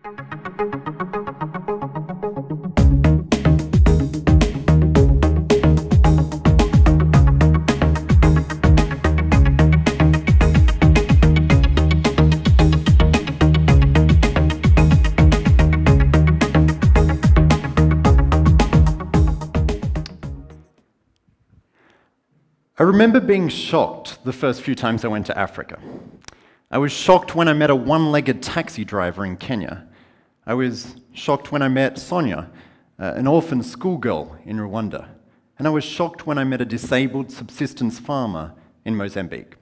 I remember being shocked the first few times I went to Africa. I was shocked when I met a one-legged taxi driver in Kenya. I was shocked when I met Sonia, an orphan schoolgirl in Rwanda. And I was shocked when I met a disabled subsistence farmer in Mozambique.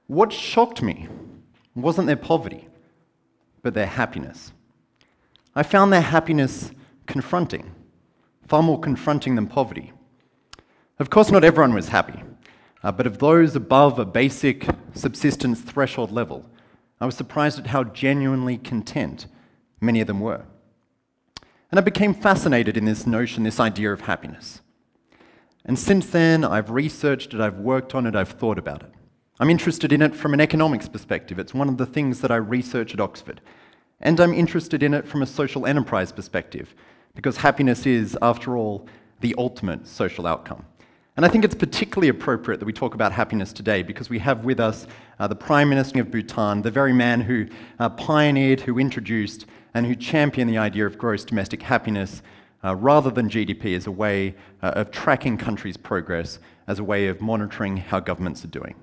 What shocked me wasn't their poverty, but their happiness. I found their happiness confronting, far more confronting than poverty. Of course, not everyone was happy, but of those above a basic subsistence threshold level, I was surprised at how genuinely content many of them were. And I became fascinated in this notion, this idea of happiness. And since then, I've researched it, I've worked on it, I've thought about it. I'm interested in it from an economics perspective. It's one of the things that I research at Oxford. And I'm interested in it from a social enterprise perspective, because happiness is, after all, the ultimate social outcome. And I think it's particularly appropriate that we talk about happiness today because we have with us the Prime Minister of Bhutan, the very man who pioneered, who introduced, and who championed the idea of gross domestic happiness rather than GDP as a way of tracking countries' progress, as a way of monitoring how governments are doing.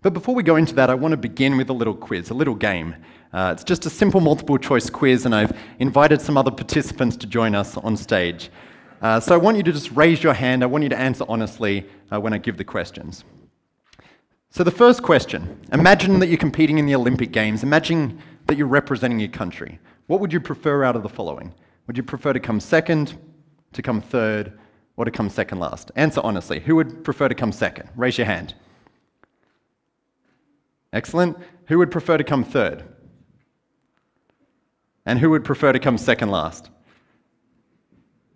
But before we go into that, I want to begin with a little quiz, a little game. It's just a simple multiple choice quiz, and I've invited some other participants to join us on stage. So I want you to just raise your hand. I want you to answer honestly when I give the questions. So the first question, imagine that you're competing in the Olympic Games. Imagine that you're representing your country. What would you prefer out of the following? Would you prefer to come second, to come third, or to come second last? Answer honestly. Who would prefer to come second? Raise your hand. Excellent. Who would prefer to come third? And who would prefer to come second last?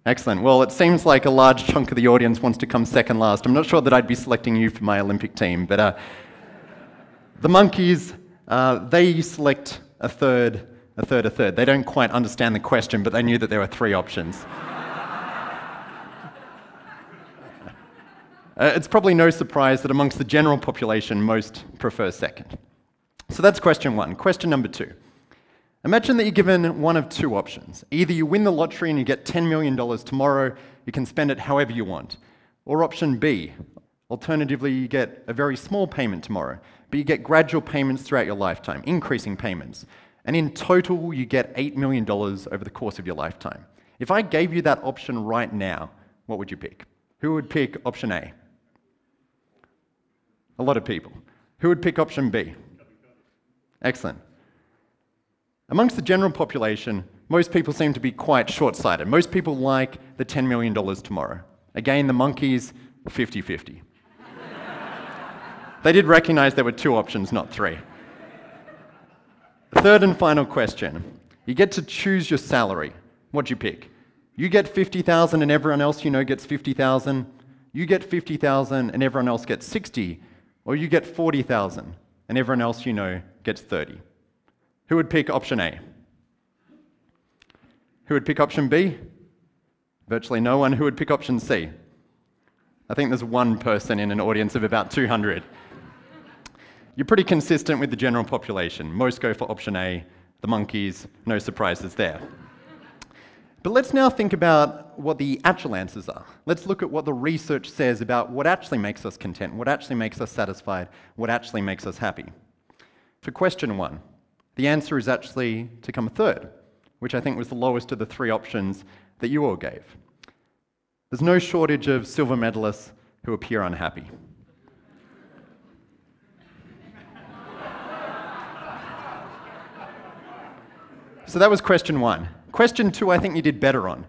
Excellent. Well, it seems like a large chunk of the audience wants to come second last. I'm not sure that I'd be selecting you for my Olympic team, but the monkeys, they select a third. They don't quite understand the question, but they knew that there were three options. It's probably no surprise that amongst the general population, most prefer second. So that's question one. Question number two. Imagine that you're given one of two options. Either you win the lottery and you get $10 million tomorrow, you can spend it however you want. Or option B, alternatively, you get a very small payment tomorrow, but you get gradual payments throughout your lifetime, increasing payments. And in total, you get $8 million over the course of your lifetime. If I gave you that option right now, what would you pick? Who would pick option A? A lot of people. Who would pick option B? Excellent. Amongst the general population, most people seem to be quite short-sighted. Most people like the $10 million tomorrow. Again, the monkeys, 50-50. They did recognize there were two options, not three. Third and final question. You get to choose your salary. What do you pick? You get $50,000 and everyone else you know gets $50,000. You get $50,000 and everyone else gets $60,000. Or you get $40,000 and everyone else you know gets $30,000. Who would pick option A? Who would pick option B? Virtually no one. Who would pick option C? I think there's one person in an audience of about 200. You're pretty consistent with the general population. Most go for option A, the monkeys, no surprises there. But let's now think about what the actual answers are. Let's look at what the research says about what actually makes us content, what actually makes us satisfied, what actually makes us happy. For question one, the answer is actually to come third, which I think was the lowest of the three options that you all gave. There's no shortage of silver medalists who appear unhappy. So that was question one. Question two, I think you did better on.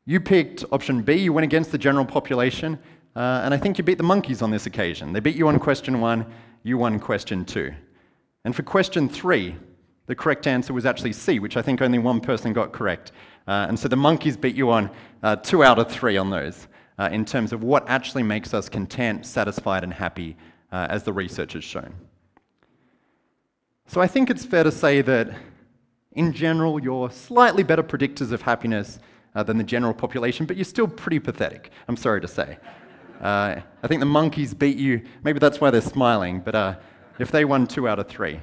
You picked option B, you went against the general population, and I think you beat the monkeys on this occasion. They beat you on question one, you won question two. And for question three, the correct answer was actually C, which I think only one person got correct. And so the monkeys beat you on 2 out of 3 on those, in terms of what actually makes us content, satisfied, and happy, as the research has shown. So I think it's fair to say that In general, you're slightly better predictors of happiness than the general population, but you're still pretty pathetic, I'm sorry to say. I think the monkeys beat you. Maybe that's why they're smiling, but if they won 2 out of 3.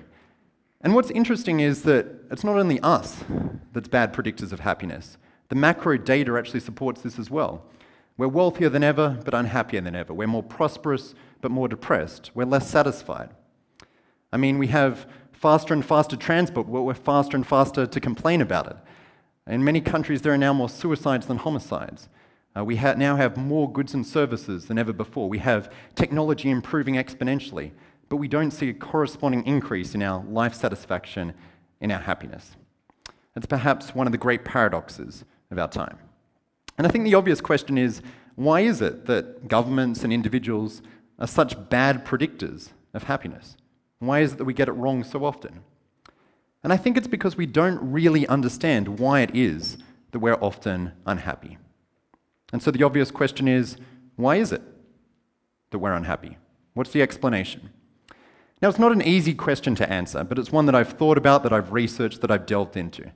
And what's interesting is that it's not only us that's bad predictors of happiness. The macro data actually supports this as well. We're wealthier than ever, but unhappier than ever. We're more prosperous, but more depressed. We're less satisfied. I mean, we have faster and faster transport, but we're faster and faster to complain about it. In many countries, there are now more suicides than homicides. We now have more goods and services than ever before. We have technology improving exponentially, but we don't see a corresponding increase in our life satisfaction, in our happiness. It's perhaps one of the great paradoxes of our time. And I think the obvious question is, why is it that governments and individuals are such bad predictors of happiness? Why is it that we get it wrong so often? And I think it's because we don't really understand why it is that we're often unhappy. And so the obvious question is, why is it that we're unhappy? What's the explanation? Now, it's not an easy question to answer, but it's one that I've thought about, that I've researched, that I've delved into.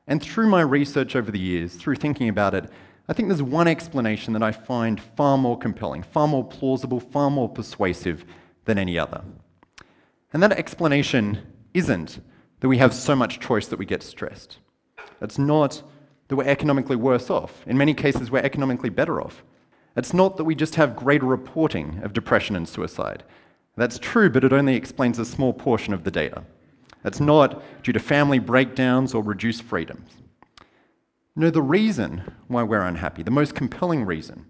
And through my research over the years, through thinking about it, I think there's one explanation that I find far more compelling, far more plausible, far more persuasive than any other. And that explanation isn't that we have so much choice that we get stressed. It's not that we're economically worse off. In many cases, we're economically better off. It's not that we just have greater reporting of depression and suicide. That's true, but it only explains a small portion of the data. It's not due to family breakdowns or reduced freedoms. No, the reason why we're unhappy, the most compelling reason,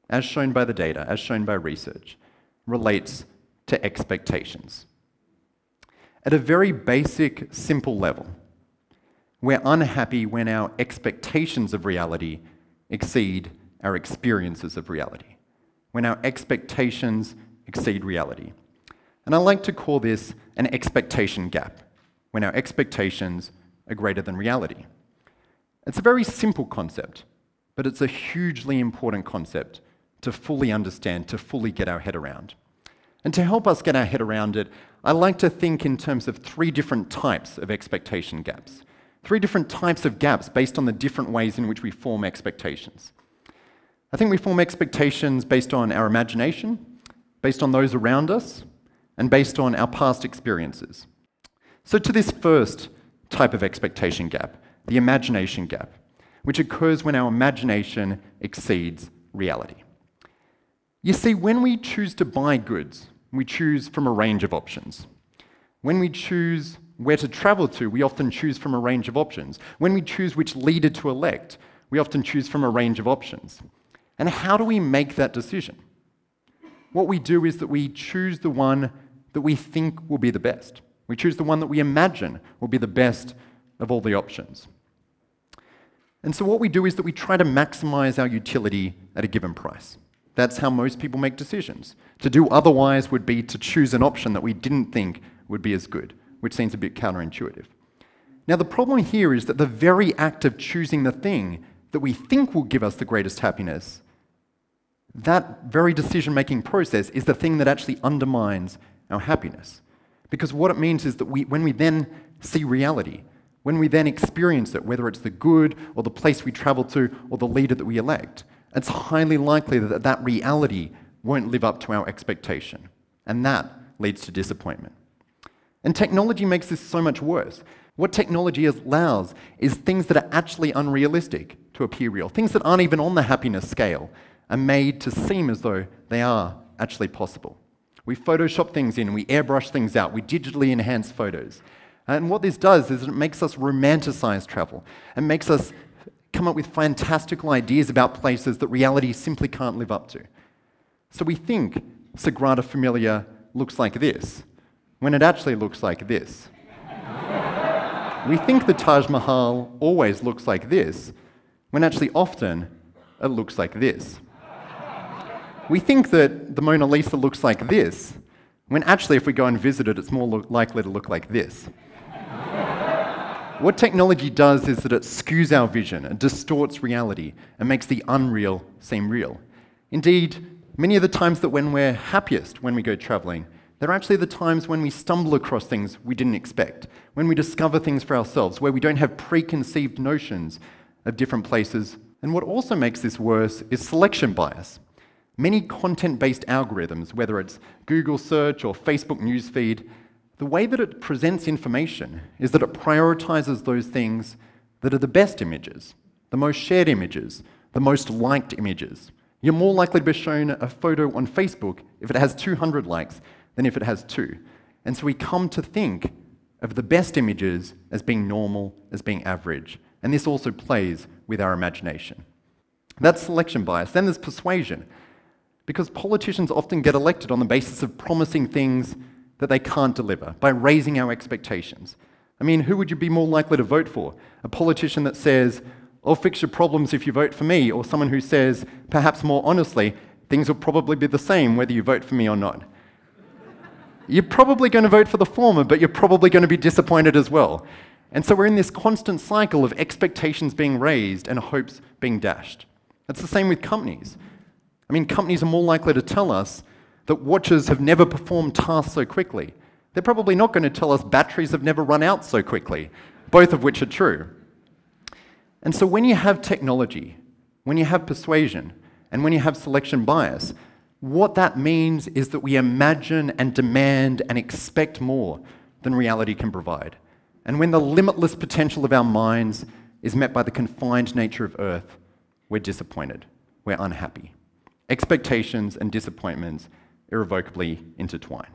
as shown by the data, as shown by research, relates to expectations. At a very basic, simple level, we're unhappy when our expectations of reality exceed our experiences of reality, when our expectations exceed reality. And I like to call this an expectation gap, when our expectations are greater than reality. It's a very simple concept, but it's a hugely important concept to fully understand, to fully get our head around. And to help us get our head around it, I like to think in terms of 3 different types of expectation gaps. 3 different types of gaps based on the different ways in which we form expectations. I think we form expectations based on our imagination, based on those around us, and based on our past experiences. So to this first type of expectation gap, the imagination gap, which occurs when our imagination exceeds reality. You see, when we choose to buy goods, we choose from a range of options. When we choose where to travel to, we often choose from a range of options. When we choose which leader to elect, we often choose from a range of options. And how do we make that decision? What we do is that we choose the one that we think will be the best. We choose the one that we imagine will be the best of all the options. And so what we do is that we try to maximize our utility at a given price. That's how most people make decisions. To do otherwise would be to choose an option that we didn't think would be as good, which seems a bit counterintuitive. Now, the problem here is that the very act of choosing the thing that we think will give us the greatest happiness, that very decision-making process is the thing that actually undermines our happiness. Because what it means is that when we then see reality, when we then experience it, whether it's the good or the place we travel to or the leader that we elect, it's highly likely that that reality won't live up to our expectation. And that leads to disappointment. And technology makes this so much worse. What technology allows is things that are actually unrealistic to appear real. Things that aren't even on the happiness scale are made to seem as though they are actually possible. We Photoshop things in, we airbrush things out, we digitally enhance photos. And what this does is it makes us romanticize travel and makes us come up with fantastical ideas about places that reality simply can't live up to. So we think Sagrada Familia looks like this, when it actually looks like this. We think the Taj Mahal always looks like this, when actually often it looks like this. We think that the Mona Lisa looks like this, when actually if we go and visit it, it's more likely to look like this. What technology does is that it skews our vision, it distorts reality, and makes the unreal seem real. Indeed, many of the times that when we're happiest when we go traveling, They're actually the times when we stumble across things we didn't expect, when we discover things for ourselves, where we don't have preconceived notions of different places. And what also makes this worse is selection bias. Many content-based algorithms, whether it's Google search or Facebook newsfeed, the way that it presents information is that it prioritizes those things that are the best images, the most shared images, the most liked images. You're more likely to be shown a photo on Facebook if it has 200 likes than if it has 2. And so we come to think of the best images as being normal, as being average. And this also plays with our imagination. That's selection bias. Then there's persuasion. Because politicians often get elected on the basis of promising things that they can't deliver, by raising our expectations. I mean, who would you be more likely to vote for? A politician that says, "I'll fix your problems if you vote for me," or someone who says, perhaps more honestly, "Things will probably be the same whether you vote for me or not." You're probably going to vote for the former, but you're probably going to be disappointed as well. And so we're in this constant cycle of expectations being raised and hopes being dashed. It's the same with companies. I mean, companies are more likely to tell us that watches have never performed tasks so quickly. They're probably not going to tell us batteries have never run out so quickly, both of which are true. And so when you have technology, when you have persuasion, and when you have selection bias, what that means is that we imagine and demand and expect more than reality can provide. And when the limitless potential of our minds is met by the confined nature of Earth, we're disappointed, we're unhappy. Expectations and disappointments irrevocably intertwine.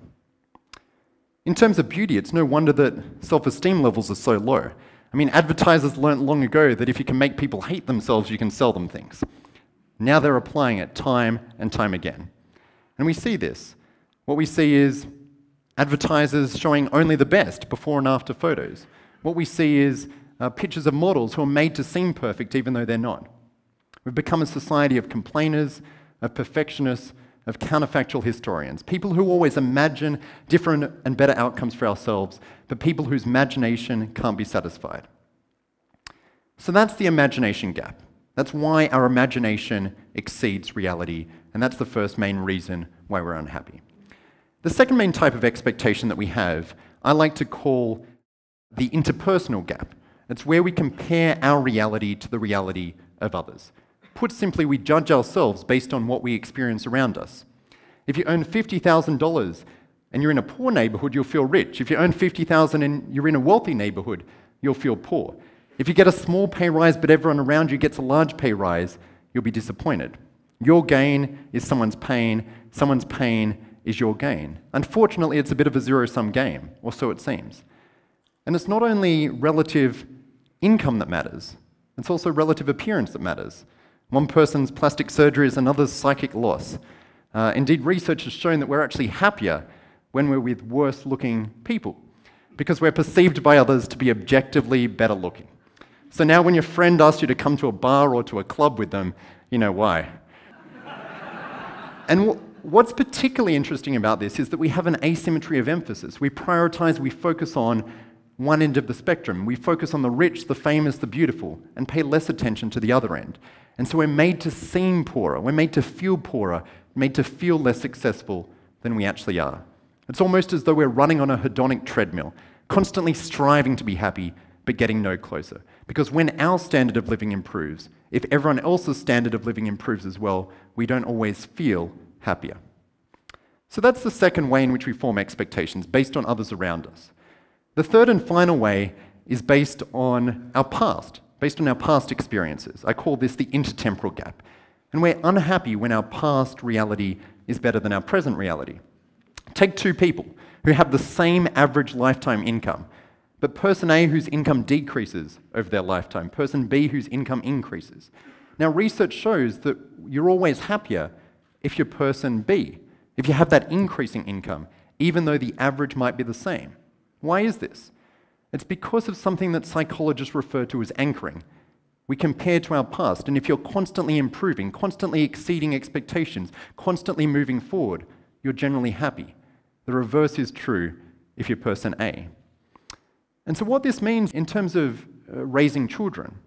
In terms of beauty, it's no wonder that self-esteem levels are so low. I mean, advertisers learnt long ago that if you can make people hate themselves, you can sell them things. Now they're applying it time and time again. And we see this. What we see is advertisers showing only the best before and after photos. What we see is pictures of models who are made to seem perfect even though they're not. We've become a society of complainers, of perfectionists, of counterfactual historians, people who always imagine different and better outcomes for ourselves, but people whose imagination can't be satisfied. So that's the imagination gap. That's why our imagination exceeds reality, and that's the first main reason why we're unhappy. The second main type of expectation that we have, I like to call the interpersonal gap. It's where we compare our reality to the reality of others. Put simply, we judge ourselves based on what we experience around us. If you earn $50,000 and you're in a poor neighborhood, you'll feel rich. If you earn $50,000 and you're in a wealthy neighborhood, you'll feel poor. If you get a small pay rise but everyone around you gets a large pay rise, you'll be disappointed. Your gain is someone's pain is your gain. Unfortunately, it's a bit of a zero-sum game, or so it seems. And it's not only relative income that matters, it's also relative appearance that matters. One person's plastic surgery is another's psychic loss. Indeed, research has shown that we're actually happier when we're with worse-looking people, because we're perceived by others to be objectively better looking. So now when your friend asks you to come to a bar or to a club with them, you know why. And what's particularly interesting about this is that we have an asymmetry of emphasis. We prioritize, we focus on one end of the spectrum. We focus on the rich, the famous, the beautiful, and pay less attention to the other end. And so we're made to seem poorer, we're made to feel poorer, made to feel less successful than we actually are. It's almost as though we're running on a hedonic treadmill, constantly striving to be happy, but getting no closer. Because when our standard of living improves, if everyone else's standard of living improves as well, we don't always feel happier. So that's the second way in which we form expectations, based on others around us. The third and final way is based on our past experiences. I call this the intertemporal gap. And we're unhappy when our past reality is better than our present reality. Take two people who have the same average lifetime income, but person A whose income decreases over their lifetime, person B whose income increases. Now, research shows that you're always happier if you're person B, if you have that increasing income, even though the average might be the same. Why is this? It's because of something that psychologists refer to as anchoring. We compare to our past, and if you're constantly improving, constantly exceeding expectations, constantly moving forward, you're generally happy. The reverse is true if you're person A. And so what this means in terms of raising children,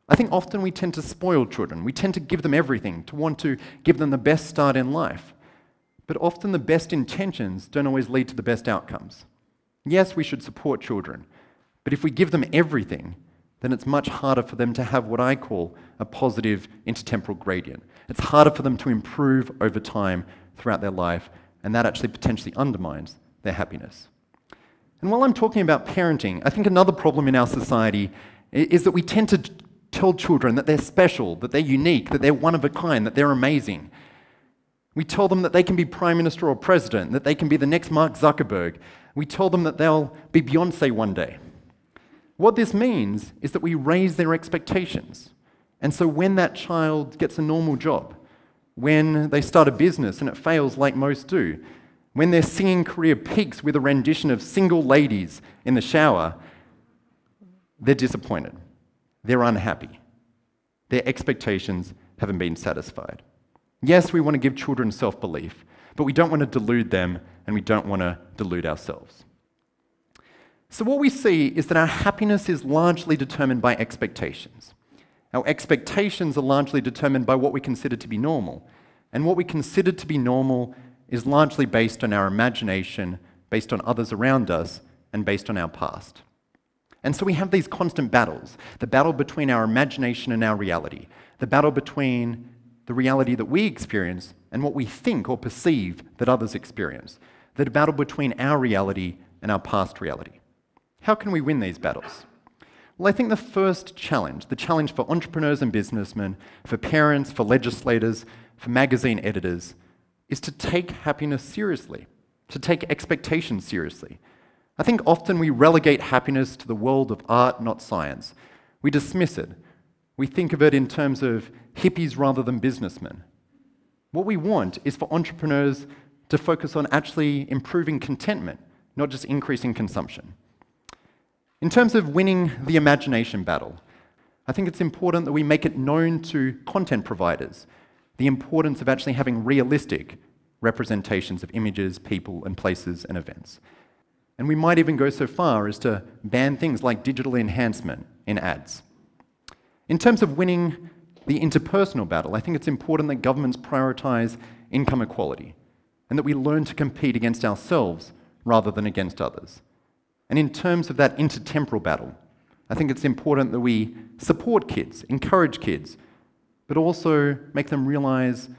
I think often we tend to spoil children. We tend to give them everything, to want to give them the best start in life. But often the best intentions don't always lead to the best outcomes. Yes, we should support children, but if we give them everything, then it's much harder for them to have what I call a positive intertemporal gradient. It's harder for them to improve over time throughout their life, and that actually potentially undermines their happiness. And while I'm talking about parenting, I think another problem in our society is that we tend to tell children that they're special, that they're unique, that they're one of a kind, that they're amazing. We tell them that they can be prime minister or president, that they can be the next Mark Zuckerberg. We tell them that they'll be Beyonce one day. What this means is that we raise their expectations. And so when that child gets a normal job, when they start a business and it fails like most do, when their singing career peaks with a rendition of Single Ladies in the shower, they're disappointed. They're unhappy. Their expectations haven't been satisfied. Yes, we want to give children self-belief, but we don't want to delude them and we don't want to delude ourselves. So what we see is that our happiness is largely determined by expectations. Our expectations are largely determined by what we consider to be normal. And what we consider to be normal is largely based on our imagination, based on others around us, and based on our past. And so we have these constant battles, the battle between our imagination and our reality, the battle between the reality that we experience and what we think or perceive that others experience, the battle between our reality and our past reality. How can we win these battles? Well, I think the first challenge, the challenge for entrepreneurs and businessmen, for parents, for legislators, for magazine editors, is to take happiness seriously, to take expectations seriously. I think often we relegate happiness to the world of art, not science. We dismiss it. We think of it in terms of hippies rather than businessmen. What we want is for entrepreneurs to focus on actually improving contentment, not just increasing consumption. In terms of winning the imagination battle, I think it's important that we make it known to content providers the importance of actually having realistic representations of images, people, and places and events. And we might even go so far as to ban things like digital enhancement in ads. In terms of winning the interpersonal battle, I think it's important that governments prioritize income equality and that we learn to compete against ourselves rather than against others. And in terms of that intertemporal battle, I think it's important that we support kids, encourage kids, but also make them realize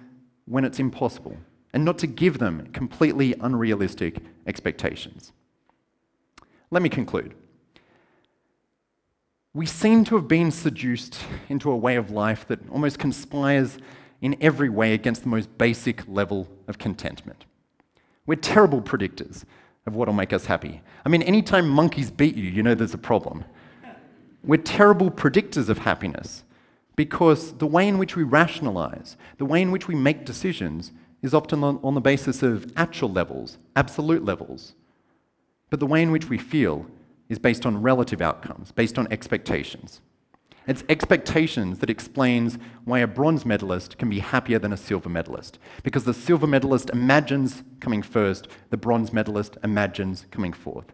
when it's impossible and not to give them completely unrealistic expectations. Let me conclude. We seem to have been seduced into a way of life that almost conspires in every way against the most basic level of contentment. We're terrible predictors of what will make us happy. I mean, anytime monkeys beat you, you know there's a problem. We're terrible predictors of happiness because the way in which we rationalize, the way in which we make decisions is often on the basis of actual levels, absolute levels. But the way in which we feel is based on relative outcomes, based on expectations. It's expectations that explains why a bronze medalist can be happier than a silver medalist. Because the silver medalist imagines coming first, the bronze medalist imagines coming fourth.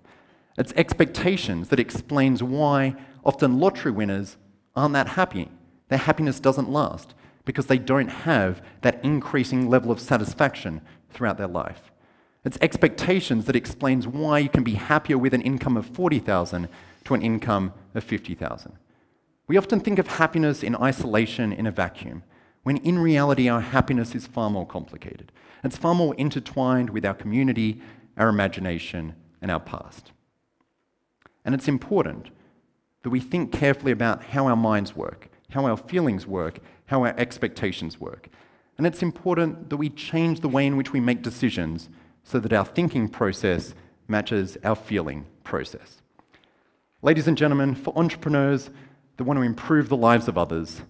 It's expectations that explains why often lottery winners aren't that happy. Their happiness doesn't last because they don't have that increasing level of satisfaction throughout their life. It's expectations that explains why you can be happier with an income of $40,000 to an income of $50,000. We often think of happiness in isolation, in a vacuum, when in reality our happiness is far more complicated. It's far more intertwined with our community, our imagination, and our past. And it's important that we think carefully about how our minds work, how our feelings work, how our expectations work. And it's important that we change the way in which we make decisions so that our thinking process matches our feeling process. Ladies and gentlemen, for entrepreneurs that want to improve the lives of others,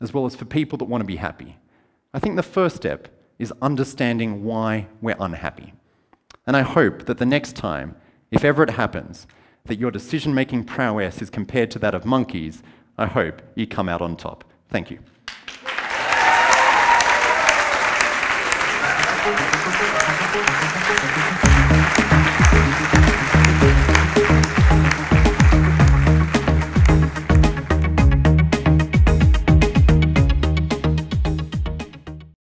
as well as for people that want to be happy, I think the first step is understanding why we're unhappy. And I hope that the next time, if ever it happens, that your decision-making prowess is compared to that of monkeys, I hope you come out on top. Thank you.